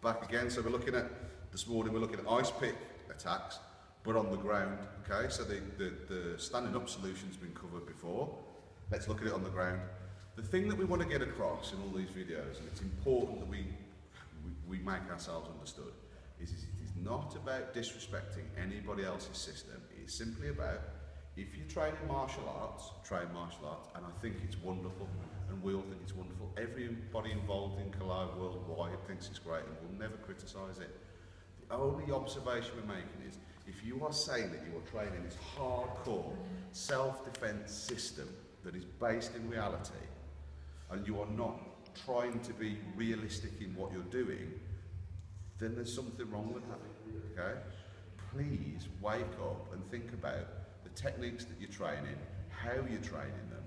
Back again, so we're looking at, this morning we're looking at ice pick attacks, but on the ground, okay? So the standing up solution's been covered before. Let's look at it on the ground. The thing that we want to get across in all these videos, and it's important that we make ourselves understood, is it is not about disrespecting anybody else's system. It's simply about, if you're training martial arts, train martial arts, and I think it's wonderful, and we all think it's wonderful. Everybody involved in Kalah worldwide thinks it's great, and we'll never criticise it. The only observation we're making is, if you are saying that you are training this hardcore self-defense system that is based in reality, and you are not trying to be realistic in what you're doing, then there's something wrong with that, okay? Please wake up and think about the techniques that you're training, how you're training them,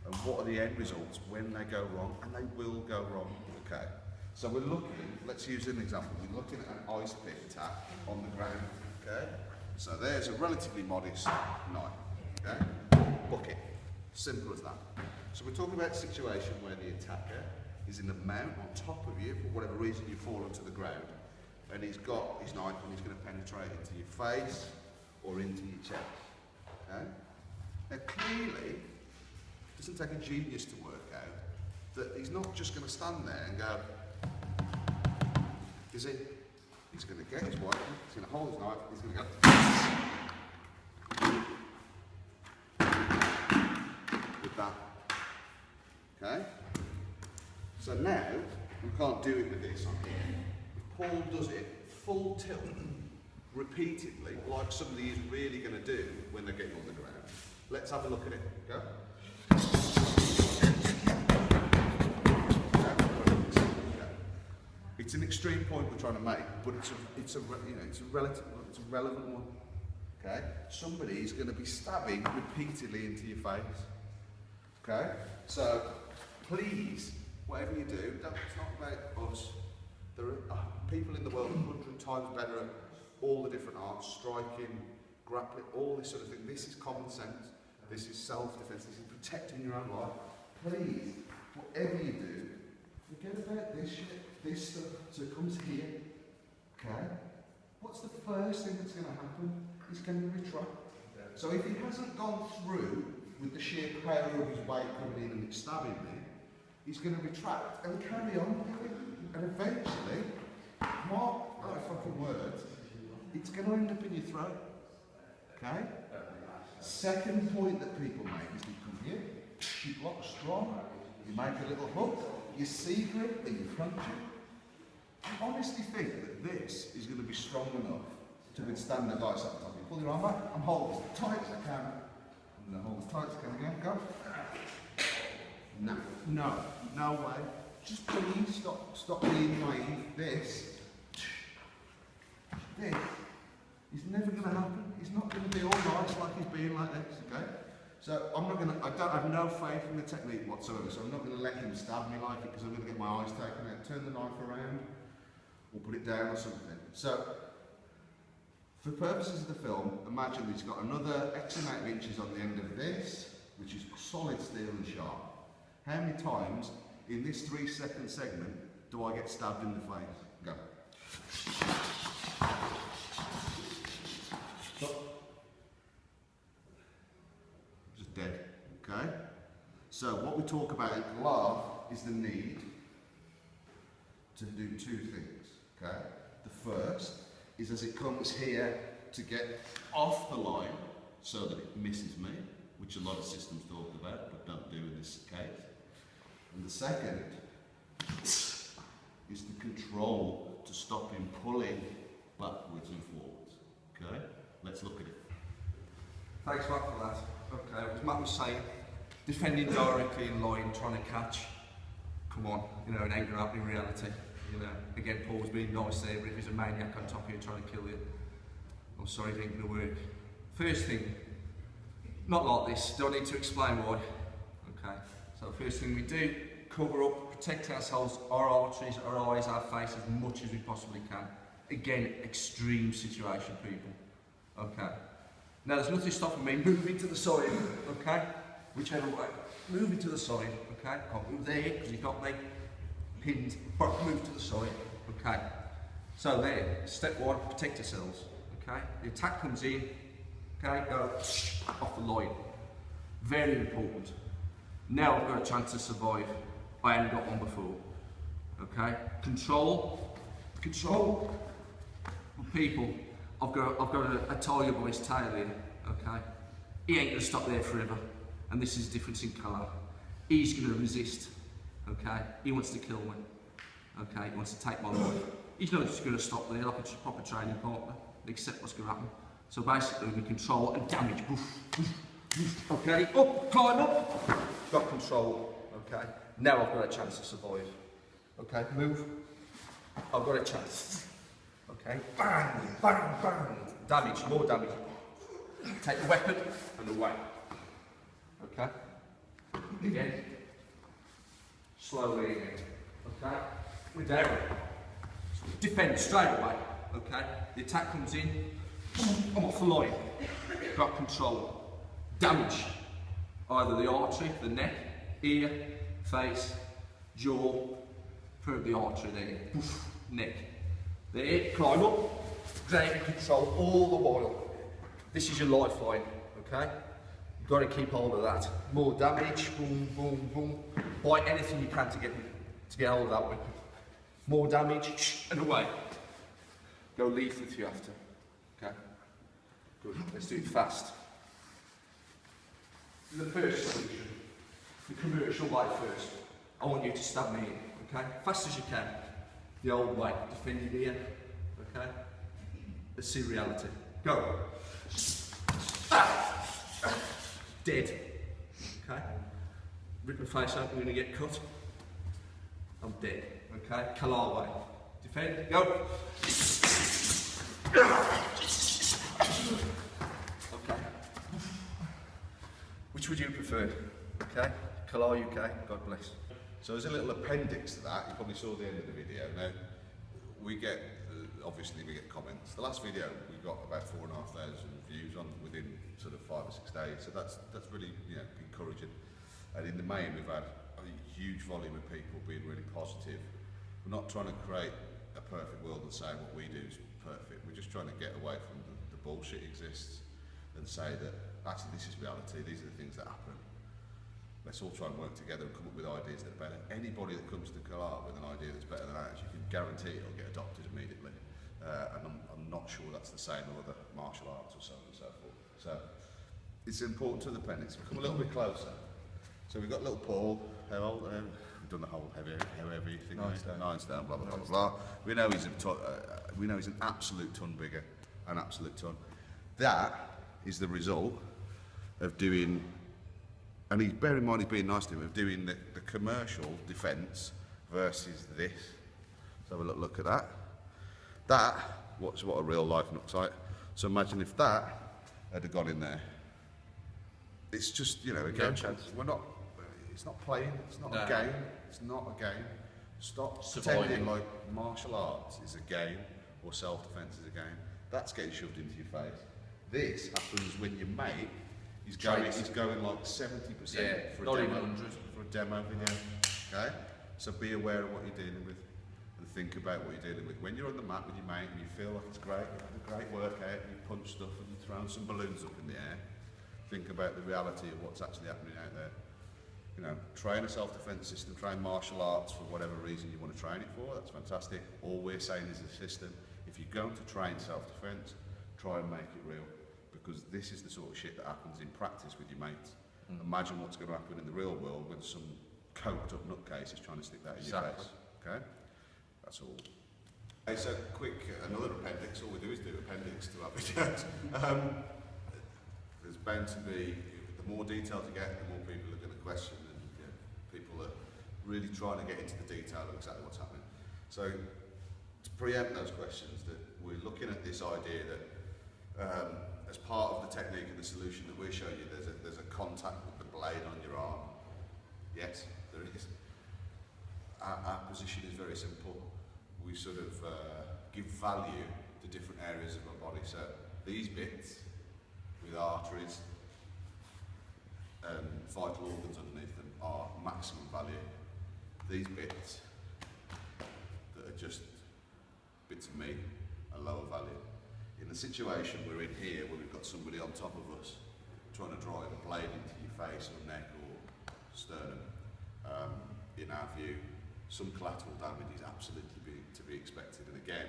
and what are the end results when they go wrong, and they will go wrong, okay? So we're looking, let's use an example, we're looking at an ice pick attack on the ground, okay? So there's a relatively modest knife, okay? Bucket, simple as that. So we're talking about a situation where the attacker is in the mount on top of you, for whatever reason you've fallen to the ground, and he's got his knife and he's going to penetrate into your face or into your chest, okay? Now clearly, it doesn't take a genius to work out that he's not just going to stand there and go, is he? He's going to get his weapon, he's going to hold his knife, he's going to go with that, okay? So now, we can't do it with this on here. If Paul does it full tilt, repeatedly, like somebody is really going to do when they're getting on the ground. Let's have a look at it, go. It's an extreme point we're trying to make, but it's a relevant one. Okay, somebody is going to be stabbing repeatedly into your face. Okay, so please, whatever you do, it's not about us. There are people in the world 100 times better at all the different arts, striking, grappling, all this sort of thing. This is common sense. This is self-defense. This is protecting your own life. Please, whatever you do, forget about this shit. This stuff, so it comes here, okay? What's the first thing that's going to happen? He's going to retract. So if he hasn't gone through with the sheer power of his weight coming in and stabbing me, he's going to retract and carry on. And eventually, mark my fucking words, it's going to end up in your throat, okay? Second point that people make is they come here, you block strong, you make a little hook, you secret and you punch it. I honestly think that this is going to be strong enough to withstand the guys up top. You pull your arm back, I'm holding as tight as I can. I'm going to hold as tight as I can again, go. No way. Just please stop being naive. This is never going to happen. He's not going to be all nice like he's being like this, okay? So I have no faith in the technique whatsoever, so I'm not going to let him stab me like it because I'm going to get my eyes taken out, turn the knife around, or put it down or something. So, for purposes of the film, imagine that he's got another X amount of inches on the end of this, which is solid steel and sharp. How many times in this 3-second segment do I get stabbed in the face? Go. Stop. Just dead, okay? So what we talk about in Kalah is the need to do two things, okay? The first is as it comes here to get off the line so that it misses me, which a lot of systems talk about but don't do in this case. And the second is the control to stop him pulling backwards and forwards, okay? Let's look at it. Thanks, Matt, for that. Okay, as Matt was saying, defending directly in line, trying to catch, come on, you know, an anger out in reality. You know, again, Paul's being nice there, but if he's a maniac on top of you trying to kill you, I'm sorry, it ain't going to work. First thing, not like this, don't need to explain why. Okay, so first thing we do, cover up, protect ourselves, our arteries, our eyes, our face as much as we possibly can. Again, extreme situation, people. Okay. Now there's nothing stopping me moving to the side, okay? Whichever way. Moving to the side, okay? Can't move there because you've got me pinned, but move to the side, okay? So there, step one, protect yourselves. Okay, the attack comes in. Okay, go off the line. Very important. Now I've got a chance to survive. I hadn't got one before. Okay, control. People, I've got a tiger by his tail here. Okay, he ain't gonna stop there forever. And this is the difference in Kalah. He's gonna resist. Okay, he wants to kill me. Okay, he wants to take my life. He's not just gonna stop there like a proper training partner. Accept what's gonna happen. So basically, we control and damage. Okay, up, climb up. Got control. Okay, now I've got a chance to survive. Okay, move. I've got a chance. Okay, bang, bang, bang. Damage, more damage. Take the weapon and away. Okay, again. Slowly again. Okay, we're down. Defend straight away. Okay, the attack comes in. I'm off the line. Got control. Damage. Either the artery, the neck, ear, face, jaw. Probe the artery there. Neck. There, climb up. Great control all the while. This is your lifeline. Okay? You've got to keep hold of that. More damage. Boom, boom, boom. Bite anything you can to get hold of that weapon. More damage. And away. Go lethal if you have to. Okay? Good. Let's do it fast. The first solution. The commercial way first. I want you to stab me in. Okay? Fast as you can. The old way. Defend your ear. Okay? Let's see reality. Go. Dead. Okay? Rip my face out, I'm going to get cut. I'm dead. Okay? Kalah way. Defend. Go. Okay. Which would you prefer? Okay? Kalah UK. God bless. So as a little appendix to that, you probably saw the end of the video. Now, we get, obviously we get comments. The last video, we got about 4,500 views on within sort of 5 or 6 days. So that's really, encouraging. And in the main, we've had a huge volume of people being really positive. We're not trying to create a perfect world and say what we do is perfect. We're just trying to get away from the bullshit exists and say that actually this is reality, these are the things that happen. Let's all try and work together and come up with ideas that are better. Anybody that comes to Kalah with an idea that's better than ours, you can guarantee it'll get adopted immediately. And I'm not sure that's the same with other martial arts or so on and so forth. So it's important to the appendix. We come a little bit closer. So we've got little Paul. How old? We've done the whole heavy thing. 9 stone. Blah blah blah blah. We know he's an absolute ton bigger, an absolute ton. That is the result of doing. And bear in mind, he's being nice to him, of doing the commercial defence versus this. Let's have a look at that. That, what a real life looks like. So imagine if that had gone in there. It's just, again, we're not, it's not playing, it's not a game, it's not a game. Stop pretending like martial arts is a game or self-defence is a game. That's getting shoved into your face. This happens when your mate He's going like 70% for a demo video. Okay? So be aware of what you're dealing with and think about what you're dealing with. When you're on the mat with your mate and you feel like it's great, you have a great workout, you punch stuff and you throw some balloons up in the air, think about the reality of what's actually happening out there. Train a self-defense system, train martial arts for whatever reason you want to train it for, that's fantastic. All we're saying is the system. If you're going to train self-defense, try and make it real. Because this is the sort of shit that happens in practice with your mates. Imagine what's going to happen in the real world when some coked up nutcase is trying to stick that in your face. Okay? That's all. Okay, so another appendix. All we do is do appendix to our videos. There's bound to be, the more details you get, the more people are going to question, and people are really trying to get into the detail of exactly what's happening. So to preempt those questions, that we're looking at this idea that as part of the technique and the solution that we're showing you, there's a contact with the blade on your arm. Yes, there is. Our position is very simple. We sort of give value to different areas of our body. So these bits with arteries and vital organs underneath them are maximum value. These bits that are just bits of meat and lower value. In the situation we're in here, where we've got somebody on top of us trying to drive a blade into your face or neck or sternum, in our view, some collateral damage is absolutely to be expected. And again,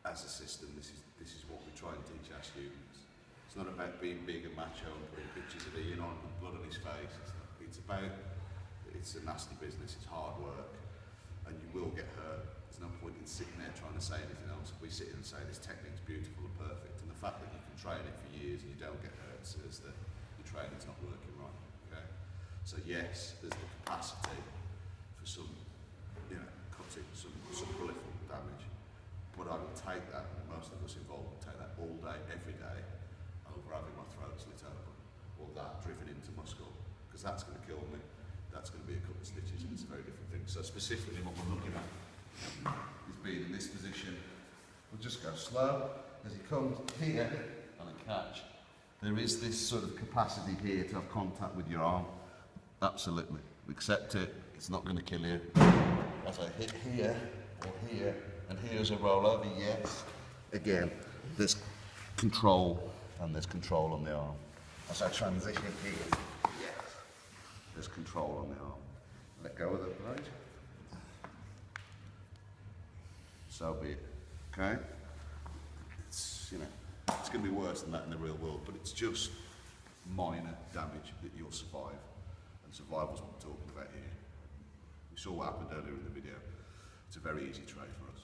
as a system, this is what we try and teach our students. It's not about being big and macho and putting pictures of Ian on with blood on his face. It's a nasty business, it's hard work, and you will get hurt. There's no point in sitting there trying to say anything else. We sit here and say this technique's beautiful and perfect, and the fact that you can train it for years and you don't get hurt says that your training's not working right. Okay? So yes, there's the capacity for some, cutting, some peripheral damage, but I would take that, and most of us involved would take that all day, every day, over having my throat slit open, or that driven into my skull, because that's going to kill me. That's going to be a couple of stitches, and it's a very different thing. So specifically what we're looking at is being in this position. We'll just go slow as he comes here on a catch. There is this sort of capacity here to have contact with your arm. Absolutely. Accept it. It's not going to kill you. As I hit here or here, and here as I roll over, yes. Again, there's control, and there's control on the arm. As I transition here, yes. There's control on the arm. Let go of the blade. So be it. Okay? It's it's going to be worse than that in the real world, but it's just minor damage that you'll survive. And survival's what we're talking about here. We saw what happened earlier in the video. It's a very easy trade for us.